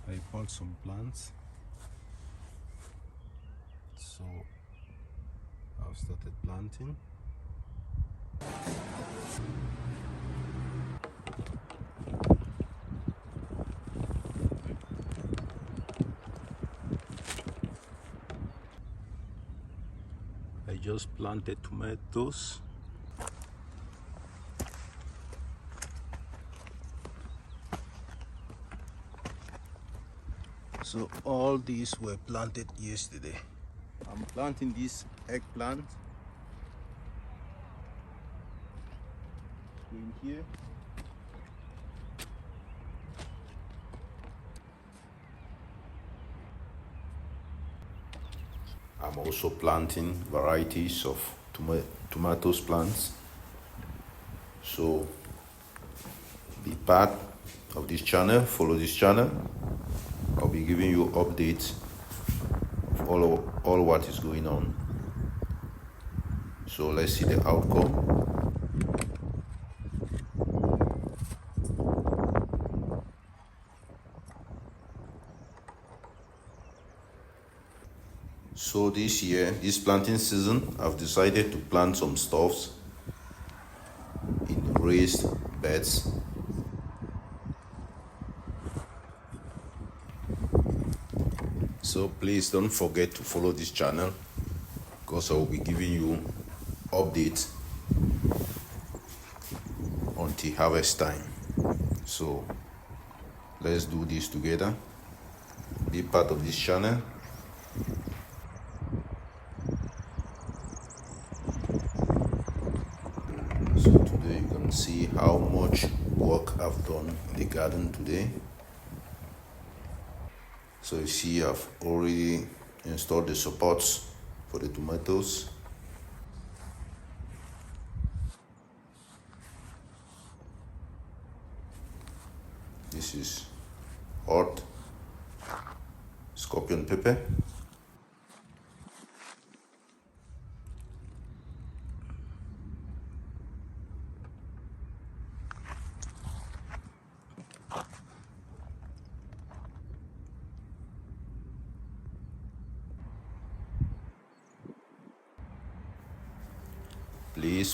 I bought some plants, so I've started planting. I just planted tomatoes. So all these were planted yesterday. I'm planting this eggplant in here. I'm also planting varieties of tomatoes plants. So be part of this channel, follow this channel. I'll be giving you updates of all what is going on. So let's see the outcome. So this year, this planting season, I've decided to plant some stuffs in raised beds. So please don't forget to follow this channel because I will be giving you updates until harvest time. So let's do this together. Be part of this channel. So today you can see how much work I've done in the garden today. So you see I've already installed the supports for the tomatoes. This is hot scorpion pepper.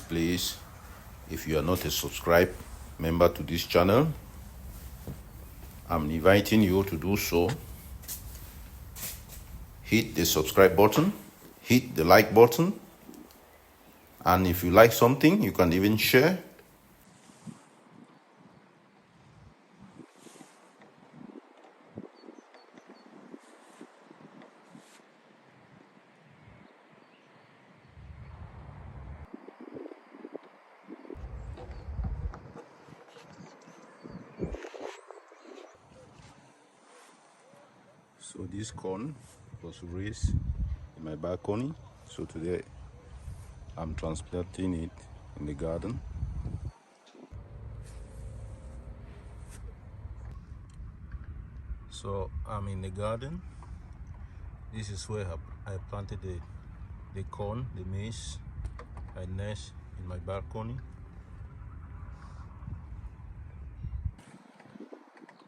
Please, if you are not a subscribed member to this channel, I'm inviting you to do so. Hit the subscribe button, hit the like button, and if you like something, you can even share. So this corn was raised in my balcony. So today I'm transplanting it in the garden. So I'm in the garden. This is where I planted the corn, the maize. I nest in my balcony.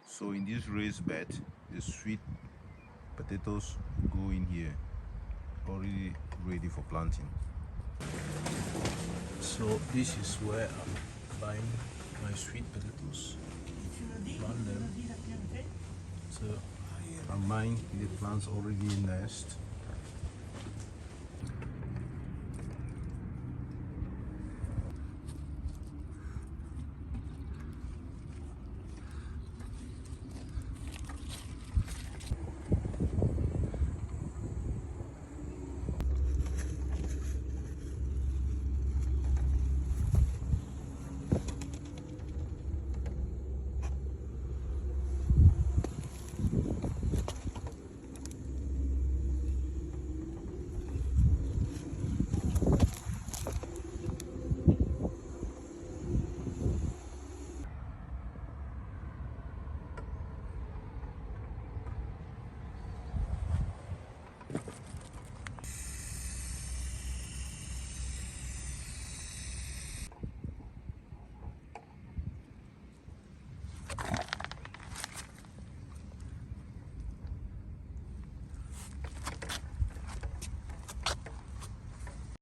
So in this raised bed, the sweet potatoes go in here, already ready for planting. So this is where I'm buying my sweet potatoes, plant them. So I'm buying the plants already in nest.